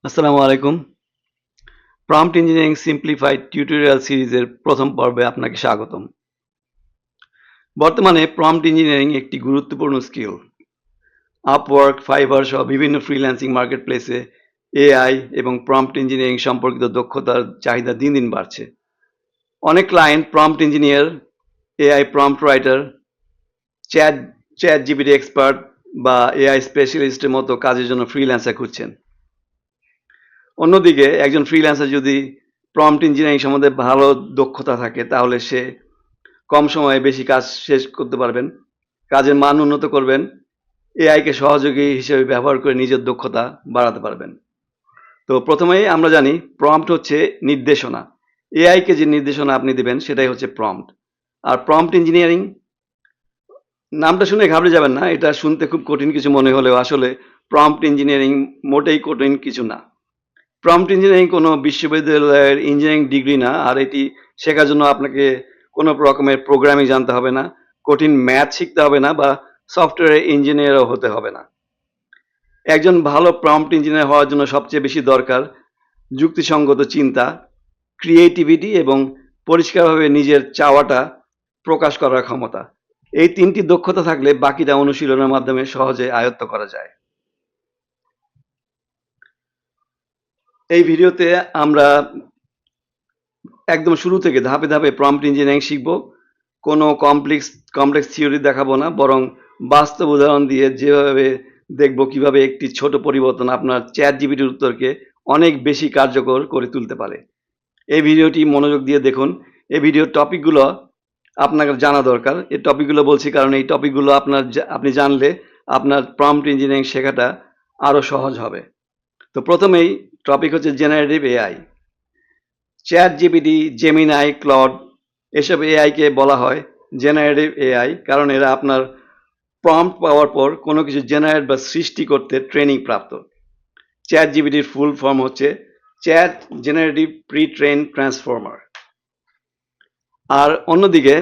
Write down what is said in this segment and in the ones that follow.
আসসালামু আলাইকুম। Prompt engineering simplified tutorial সিরিজের প্রথম পর্বে আপনাকে স্বাগতম। বর্তমানে প্রম্পট ইঞ্জিনিয়ারিং একটি গুরুত্বপূর্ণ স্কিল। আপওয়ার্ক, ফাইবার সহ বিভিন্ন ফ্রিল্যান্সিং মার্কেটপ্লেসে এআই এবং প্রম্পট ইঞ্জিনিয়ারিং সম্পর্কিত দক্ষতার চাহিদা দিন দিন বাড়ছে। অনেক client prompt engineer, AI prompt writer, chat chat GPT expert বা এআই স্পেশালিস্টের মতো কাজের জন্য ফ্রিল্যান্সার খুঁজছেন। অন্যদিকে একজন ফ্রিল্যান্সার যদি প্রম্পট ইঞ্জিনিয়ারিং সম্বন্ধে ভালো দক্ষতা থাকে তাহলে সে কম সময়ে বেশি কাজ শেষ করতে পারবেন, কাজের মান উন্নত করবেন, এআইকে সহযোগী হিসেবে ব্যবহার করে নিজের দক্ষতা বাড়াতে পারবেন। তো প্রথমেই আমরা জানি প্রম্পট হচ্ছে নির্দেশনা। এআইকে যে নির্দেশনা আপনি দিবেন সেটাই হচ্ছে প্রম্পট। আর প্রম্পট ইঞ্জিনিয়ারিং নামটা শুনে ঘাবড়ে যাবেন না, এটা শুনতে খুব কঠিন কিছু মনে হলেও আসলে প্রম্পট ইঞ্জিনিয়ারিং মোটেই কঠিন কিছু না। প্রম্পট ইঞ্জিনিয়ারিং কোনো বিশ্ববিদ্যালয়ের ইঞ্জিনিয়ারিং ডিগ্রি না, আর এটি শেখার জন্য আপনাকে কোনো রকমের প্রোগ্রামিং জানতে হবে না, কঠিন ম্যাথ শিখতে হবে না বা সফটওয়্যার ইঞ্জিনিয়ারও হতে হবে না। একজন ভালো প্রম্পট ইঞ্জিনিয়ার হওয়ার জন্য সবচেয়ে বেশি দরকার যুক্তিসঙ্গত চিন্তা, ক্রিয়েটিভিটি এবং পরিষ্কারভাবে নিজের চাওয়াটা প্রকাশ করার ক্ষমতা। এই তিনটি দক্ষতা থাকলে বাকিটা অনুশীলনের মাধ্যমে সহজে আয়ত্ত করা যায়। এই ভিডিওতে আমরা একদম শুরু থেকে ধাপে ধাপে প্রম্পট ইঞ্জিনিয়ারিং শিখব। কোনো কমপ্লেক্স থিওরি দেখাবো না, বরং বাস্তব উদাহরণ দিয়ে যেভাবে দেখব কিভাবে একটি ছোট পরিবর্তন আপনার চ্যাট জিপিটির উত্তরকে অনেক বেশি কার্যকর করে তুলতে পারে। এই ভিডিওটি মনোযোগ দিয়ে দেখুন। এই ভিডিওর টপিকগুলো আপনার জানা দরকার। এই টপিকগুলো বলছি কারণ এই টপিকগুলো আপনি জানলে আপনার প্রম্পট ইঞ্জিনিয়ারিং শেখাটা আরও সহজ হবে। তো প্রথমেই টপিক হচ্ছে generative AI. ChatGPT, Gemini, Claude এসব এআইকে বলা হয় জেনারেটিভ এআই, কারণ এরা আপনার প্রম্পট পাওয়ার পর কোনো কিছু জেনারেট বা সৃষ্টি করতে ট্রেনিং প্রাপ্ত। চ্যাট জিপিটির ফুল ফর্ম হচ্ছে chat generative pre train transformer. আর অন্যদিকে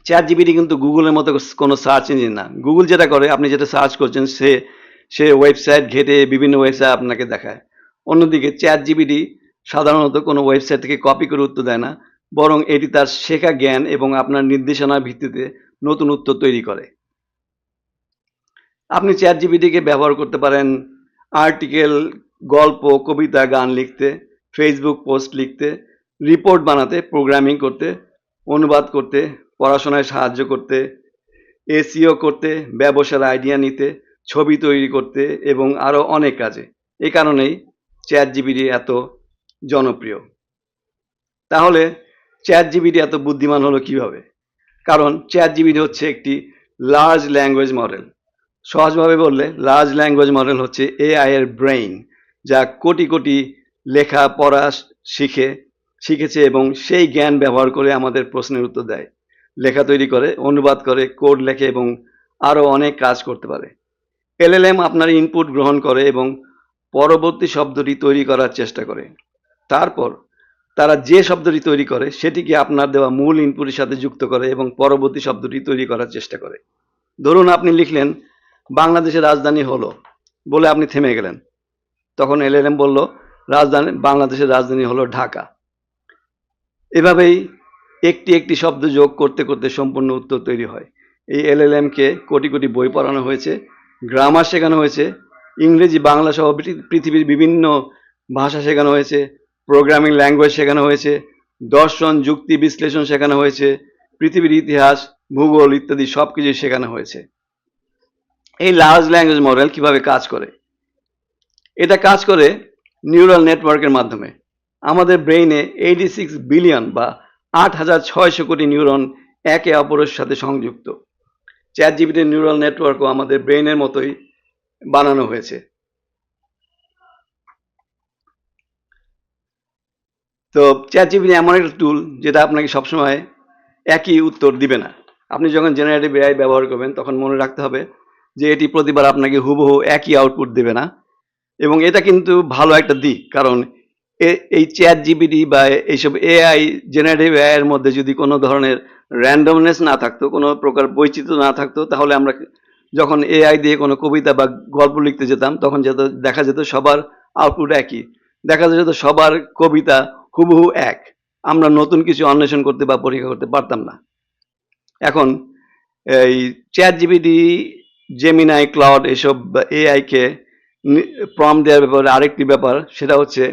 চ্যাট জিপিটি কিন্তু গুগলের মতো কোনো সার্চ ইঞ্জিন না। গুগল যেটা করে, আপনি যেটা সার্চ করছেন সে ওয়েবসাইট ঘেটে বিভিন্ন ওয়েবসাইট আপনাকে দেখায়। অন্যদিকে চ্যাট জিপিটি সাধারণত কোনো ওয়েবসাইট থেকে কপি করে উত্তর দেয় না, বরং এটি তার শেখা জ্ঞান এবং আপনার নির্দেশনার ভিত্তিতে নতুন উত্তর তৈরি করে। আপনি চ্যাট জিপিটিকে ব্যবহার করতে পারেন আর্টিকেল, গল্প, কবিতা, গান লিখতে, ফেসবুক পোস্ট লিখতে, রিপোর্ট বানাতে, প্রোগ্রামিং করতে, অনুবাদ করতে, পড়াশোনায় সাহায্য করতে, এসইও করতে, ব্যবসার আইডিয়া নিতে, ছবি তৈরি করতে এবং আরও অনেক কাজে। এই কারণেই চ্যাট জিপিটি এত জনপ্রিয়। তাহলে চ্যাট জিপিটি এত বুদ্ধিমান হলো কিভাবে? কারণ চ্যাট জিপিটি হচ্ছে একটি লার্জ ল্যাঙ্গুয়েজ মডেল। সহজভাবে বললে লার্জ ল্যাঙ্গুয়েজ মডেল হচ্ছে এআই এর ব্রেইন, যা কোটি কোটি লেখা পড়া শিখেছে এবং সেই জ্ঞান ব্যবহার করে আমাদের প্রশ্নের উত্তর দেয়, লেখা তৈরি করে, অনুবাদ করে, কোড লেখে এবং আরও অনেক কাজ করতে পারে। এলএলএম আপনার ইনপুট গ্রহণ করে এবং পরবর্তী শব্দটি তৈরি করার চেষ্টা করে। তারপর তারা যে শব্দটি তৈরি করে সেটিকে আপনার দেওয়া মূল ইনপুটের সাথে যুক্ত করে এবং পরবর্তী শব্দটি তৈরি করার চেষ্টা করে। ধরুন আপনি লিখলেন বাংলাদেশের রাজধানী হলো বলে আপনি থেমে গেলেন, তখন এলএলএম বলল বাংলাদেশের রাজধানী হলো ঢাকা। এভাবেই একটি একটি শব্দ যোগ করতে করতে সম্পূর্ণ উত্তর তৈরি হয়। এই এলএলএমকে কোটি কোটি বই পড়ানো হয়েছে, গ্রামার শেখানো হয়েছে, ইংরেজি, বাংলা সহ পৃথিবীর বিভিন্ন ভাষা শেখানো হয়েছে, প্রোগ্রামিং ল্যাঙ্গুয়েজ শেখানো হয়েছে, দর্শন, যুক্তি, বিশ্লেষণ শেখানো হয়েছে, পৃথিবীর ইতিহাস, ভূগোল ইত্যাদি সব কিছু শেখানো হয়েছে। এই লার্জ ল্যাঙ্গুয়েজ মডেল কিভাবে কাজ করে? এটা কাজ করে নিউরাল নেটওয়ার্কের মাধ্যমে। আমাদের ব্রেইনে 86 বিলিয়ন বা 8,600 কোটি নিউরন একে অপরের সাথে সংযুক্ত। চ্যাট জিপিটির নিউরাল নেটওয়ার্কও আমাদের ব্রেইনের মতোই বানানো হয়েছে। তো চ্যাট জিপিটি এমন একটা টুল যেটা আপনাকে সবসময় একই উত্তর দিবে না। আপনি যখন জেনারেটিভ এআই ব্যবহার করবেন তখন মনে রাখতে হবে যে এটি প্রতিবার আপনাকে হুবহু একই আউটপুট দেবে না, এবং এটা কিন্তু ভালো একটা দিক। কারণ এই চ্যাট জিপিটি বা এইসব এআই, জেনারেটিভ এআই এর মধ্যে যদি কোনো ধরনের র্যান্ডমনেস না থাকতো, কোনো প্রকার বৈচিত্র্য না থাকতো, তাহলে আমরা যখন এআই দিয়ে কোনো কবিতা বা গল্প লিখতে যেতাম তখন দেখা যেত সবার আউটপুট একই। দেখা যাচ্ছে তো সবার কবিতা হুবহু এক। আমরা নতুন কিছু অন্বেষণ করতে বা পরীক্ষা করতে পারতাম না। এখন এই চ্যাট জিপিটি, জেমিনাই, ক্লাউড এসব এআই কে প্রম্পট দেওয়ার ব্যাপারে আরেকটি ব্যাপার, সেটা হচ্ছে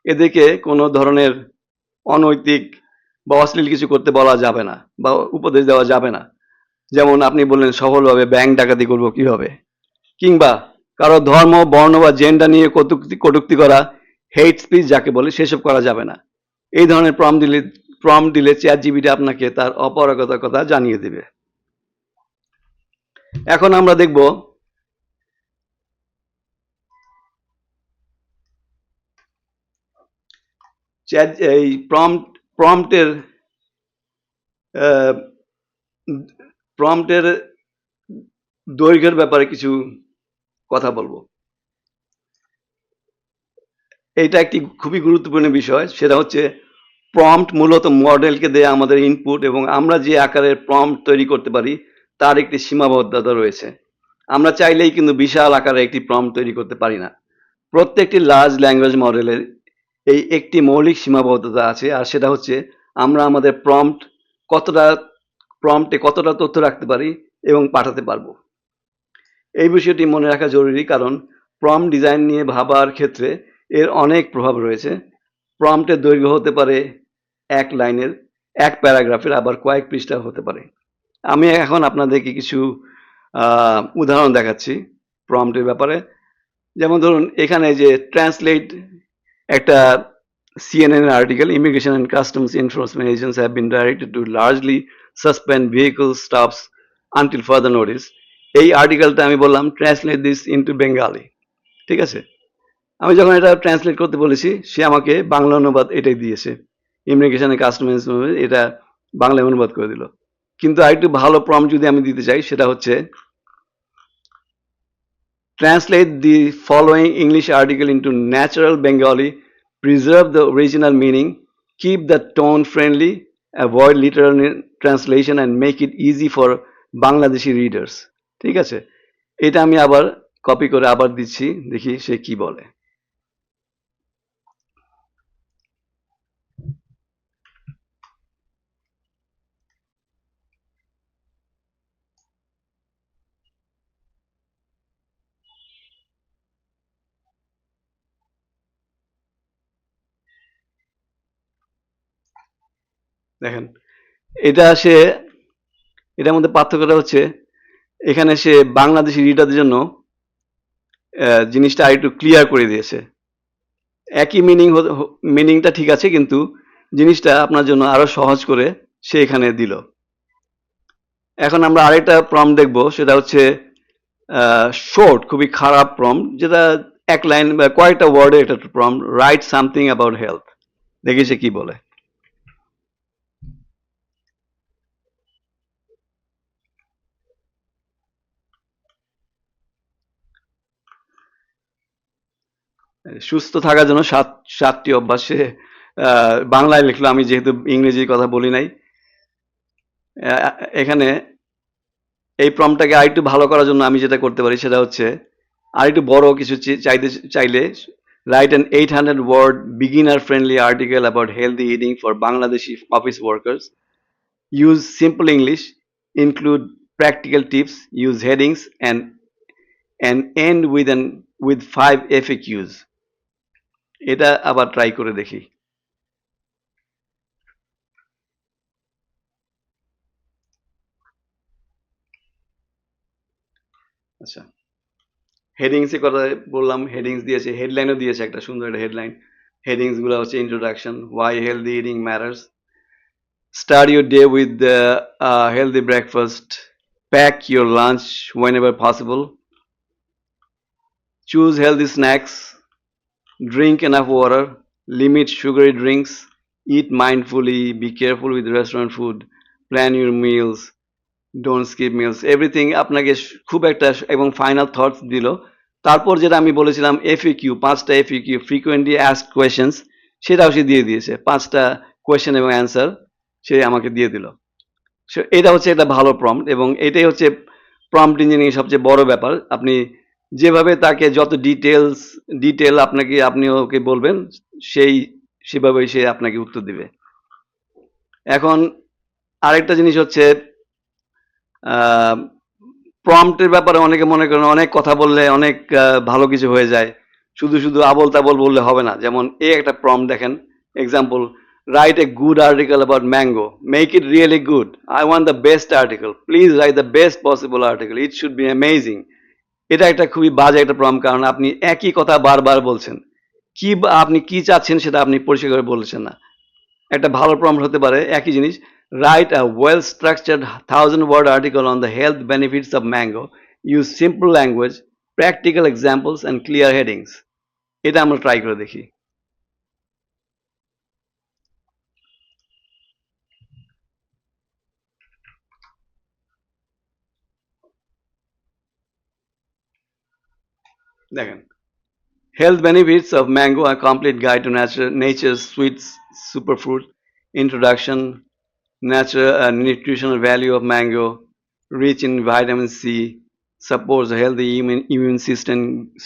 এদেরকে কোনো ধরনের অনৈতিক বা অশ্লীল কিছু করতে বলা যাবে না বা উপদেশ দেওয়া যাবে না। যেমন আপনি বললেন সফলভাবে ব্যাংক ডাকাতি করব কিভাবে, কিংবা কারো ধর্ম, বর্ণ বা জেন্ডার নিয়ে কটূক্তি করা, হেট স্পিচ যাকে বলে, সেসব করা যাবে না। এই ধরনের প্রম্পট দিলে চ্যাট জিপিটি আপনাকে তার অপারগতার কথা জানিয়ে দিবে। এখন আমরা দেখব চ্যাট এই প্রম্পটের প্রম্পটের দৈর্ঘ্যের ব্যাপারে কিছু কথা বলবো। এটা একটি খুবই গুরুত্বপূর্ণ বিষয়, সেটা হচ্ছে প্রম্পট মূলত মডেলকে দেয়া আমাদের ইনপুট, এবং আমরা যে আকারের প্রম্পট তৈরি করতে পারি তার একটি সীমাবদ্ধতা রয়েছে। আমরা চাইলেই কিন্তু বিশাল আকারে একটি প্রম্পট তৈরি করতে পারি না। প্রত্যেকটি লার্জ ল্যাঙ্গুয়েজ মডেলের এই একটি মৌলিক সীমাবদ্ধতা আছে, আর সেটা হচ্ছে আমরা আমাদের প্রম্পটে কতটা তথ্য রাখতে পারি এবং পাঠাতে পারবো। এই বিষয়টি মনে রাখা জরুরি, কারণ প্রম্পট ডিজাইন নিয়ে ভাবার ক্ষেত্রে এর অনেক প্রভাব রয়েছে। প্রম্পটের দৈর্ঘ্য হতে পারে এক লাইনের, এক প্যারাগ্রাফের, আবার কয়েক পৃষ্ঠা হতে পারে। আমি এখন আপনাদেরকে কিছু উদাহরণ দেখাচ্ছি প্রম্পটের ব্যাপারে। যেমন ধরুন এখানে যে ট্রান্সলেট, একটা CNN article, immigration and customs enforcement agents have been directed to largely suspend vehicle stops until further notice. এই আর্টিকেলটা আমি বললাম ট্রান্সলেট দিস ইনটু বেঙ্গালি, ঠিক আছে। আমি যখন এটা ট্রান্সলেট করতে বলেছি, সে আমাকে বাংলা অনুবাদ এটাই দিয়েছে, ইমিগ্রেশন অ্যান্ড কাস্টমস, এটা বাংলায় অনুবাদ করে দিল। কিন্তু আরেকটু ভালো প্রম্পট যদি আমি দিতে চাই, সেটা হচ্ছে translate the following English article into natural Bengali, preserve the original meaning, keep the tone friendly, avoid literal translation, and make it easy for Bangladeshi readers. ঠিক আছে, এটা আমি আবার কপি করে আবার দিচ্ছি, দেখি সে কি বলে। দেখেন, এটা সে, এটার মধ্যে পার্থক্যটা হচ্ছে এখানে সে বাংলাদেশি রিডারদের জন্য জিনিসটা আরেকটু ক্লিয়ার করে দিয়েছে। একই মিনিংটা ঠিক আছে, কিন্তু জিনিসটা আপনার জন্য আরো সহজ করে সে এখানে দিল। এখন আমরা আরেকটা প্রম্পট দেখব, সেটা হচ্ছে শর্ট, খুবই খারাপ প্রম্পট, যেটা এক লাইন বা কয়েকটা ওয়ার্ডের একটা prompt, right something about health. দেখি সে কি বলে। সুস্থ থাকার জন্য সাতটি অভ্যাস, সে বাংলায় লিখলো, আমি যেহেতু ইংরেজির কথা বলি নাই। এখানে এই প্রম্পটটাকে আরেকটু ভালো করার জন্য আমি যেটা করতে পারি, সেটা হচ্ছে আরেকটু বড় কিছু চাইলে write an 800 word beginner friendly article about healthy eating for Bangladeshi office workers. Use simple English, include practical tips, use headings, and end with 5 FAQs. এটা আবার ট্রাই করে দেখি। আচ্ছা, হেডিংস এর কথা বললাম, হেডিংস দিয়েছে, হেডলাইনও দিয়েছে, একটা সুন্দর একটা হেডলাইন। হেডিংস গুলো হচ্ছে introduction, why healthy eating matters, start your day with a healthy breakfast, pack your lunch whenever possible, choose healthy snacks, drink enough water, limit sugary drinks, eat mindfully, be careful with restaurant food, plan your meals, don't skip meals, everything আপনাকে খুব একটা, এবং final thoughts দিল। তারপর যেটা আমি বলেছিলাম FAQ, 5টা এফএকিউ, ফ্রিকোয়েন্টলি আস্কড কোয়েশ্চেন্স, সেটাও সে দিয়ে দিয়েছে, 5টা কোয়েশ্চেন এবং অ্যান্সার সে আমাকে দিয়ে দিল। সো এটা হচ্ছে একটা ভালো প্রম্পট, এবং এটাই হচ্ছে প্রম্পট ইঞ্জিনিয়ারিং সবচেয়ে বড় ব্যাপার। আপনি যেভাবে তাকে যত ডিটেল আপনি ওকে বলবেন সেভাবেই সে আপনাকে উত্তর দিবে। এখন আরেকটা জিনিস হচ্ছে প্রম্পটের ব্যাপারে অনেকে মনে করেন অনেক কথা বললে অনেক ভালো কিছু হয়ে যায়, শুধু আবল তাবল বললে হবে না। যেমন এই একটা প্রম্পট দেখেন, example, write a good article about mango, make it really good, I want the best article, please write the best possible article, it should be amazing. এটা একটা খুবই বাজে একটা প্রম্পট, কারণ আপনি একই কথা বারবার বলছেন, আপনি কি চাচ্ছেন সেটা আপনি পরিষ্কার করে বলছেন না। একটা ভালো প্রম্পট হতে পারে একই জিনিস, write a well structured 1000 word article on the health benefits of mango, use simple language, practical examples and clear headings. এটা আমরা ট্রাই করে দেখি। দেখেন, health benefits of mango, a complete guide to nature's sweet superfood, introduction, natural nutritional value of mango, rich in vitamin C, supports a healthy immune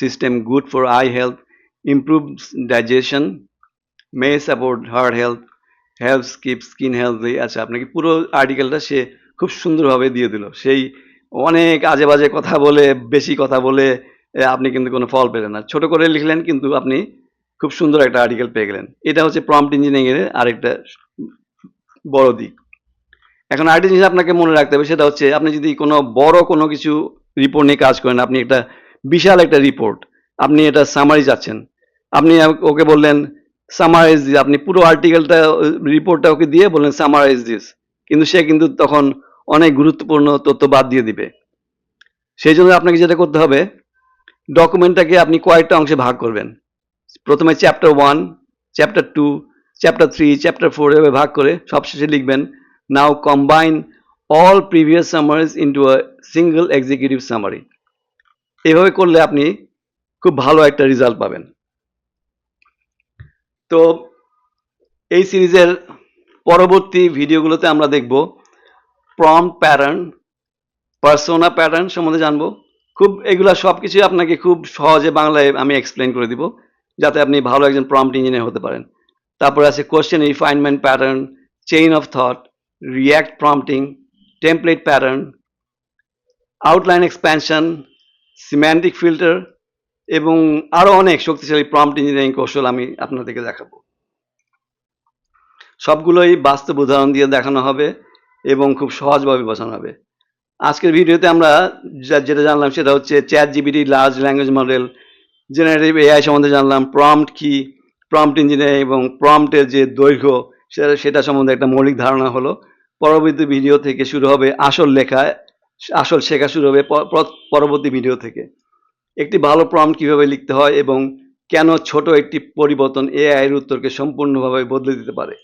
system, good for eye health, improves digestion, may support heart health, helps keep skin healthy। আচ্ছা, আপনাকে পুরো আর্টিকেলটা সে খুব সুন্দরভাবে দিয়ে দিল। সেই অনেক আজে বাজে কথা বলে, বেশি কথা বলে আপনি কিন্তু কোনো ফল পেলেন না। ছোট করে লিখলেন কিন্তু আপনি খুব সুন্দর একটা আর্টিকেল পেয়ে গেলেন। এটা হচ্ছে প্রম্পট ইঞ্জিনিয়ারিং এর আরেকটা বড় দিক। এখন আরেকটা জিনিস আপনাকে মনে রাখতে হবে, সেটা হচ্ছে আপনি যদি কোনো কিছু রিপোর্ট নিয়ে কাজ করেন, আপনি একটা বিশাল একটা রিপোর্ট, আপনি এটা সামারি চাচ্ছেন, আপনি ওকে বললেন সামারাইজ দিস, আপনি পুরো আর্টিকেলটা রিপোর্টটা ওকে দিয়ে বললেন সামারাইজ দিস, কিন্তু সে কিন্তু তখন অনেক গুরুত্বপূর্ণ তথ্য বাদ দিয়ে দিবে। সেই জন্য আপনাকে যেটা করতে হবে, ডকুমেন্টটাকে আপনি কয়েকটা অংশে ভাগ করবেন। প্রথমে চ্যাপ্টার 1, চ্যাপ্টার 2, চ্যাপ্টার 3, চ্যাপ্টার 4 এভাবে ভাগ করে সবশেষে লিখবেন, now combine all previous summaries into a single executive summary. এভাবে করলে আপনি খুব ভালো একটা রেজাল্ট পাবেন। তো এই সিরিজের পরবর্তী ভিডিওগুলোতে আমরা দেখব প্রম্পট প্যাটার্ন, পার্সোনা প্যাটার্ন সম্বন্ধে জানবো। এগুলা সবকিছুই আপনাকে খুব সহজে বাংলায় আমি এক্সপ্লেন করে দিব, যাতে আপনি ভালো একজন প্রম্পট ইঞ্জিনিয়ার হতে পারেন। তারপর আছে question refinement pattern, chain of thought, react prompting, template pattern, outline expansion, semantic filter এবং আরো অনেক শক্তিশালী প্রম্পট ইঞ্জিনিয়ারিং কৌশল আমি আপনাদেরকে দেখাবো। সবগুলোই বাস্তব উদাহরণ দিয়ে দেখানো হবে এবং খুব সহজভাবে বোঝানো হবে। আজকের ভিডিওতে আমরা যেটা জানলাম সেটা হচ্ছে chat GPT, large language model, generative AI সম্বন্ধে জানলাম, প্রম্পট কি, প্রম্পট ইঞ্জিনিয়ারিং এবং প্রম্পটের যে দৈর্ঘ্য সেটা সম্বন্ধে একটা মৌলিক ধারণা হলো। পরবর্তী ভিডিও থেকে শুরু হবে আসল শেখা শুরু হবে পরবর্তী ভিডিও থেকে। একটি ভালো প্রম্পট কিভাবে লিখতে হয় এবং কেন ছোট একটি পরিবর্তন এআই এর উত্তরকে সম্পূর্ণভাবে বদলে দিতে পারে।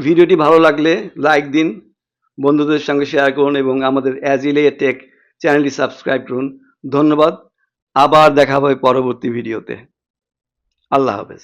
ভিডিওটি ভালো লাগলে লাইক দিন, বন্ধুদের সঙ্গে শেয়ার করুন এবং আমাদের অ্যাজিলে টেক চ্যানেলটি সাবস্ক্রাইব করুন। ধন্যবাদ। আবার দেখা হবে পরবর্তী ভিডিওতে। আল্লাহ হাফেজ।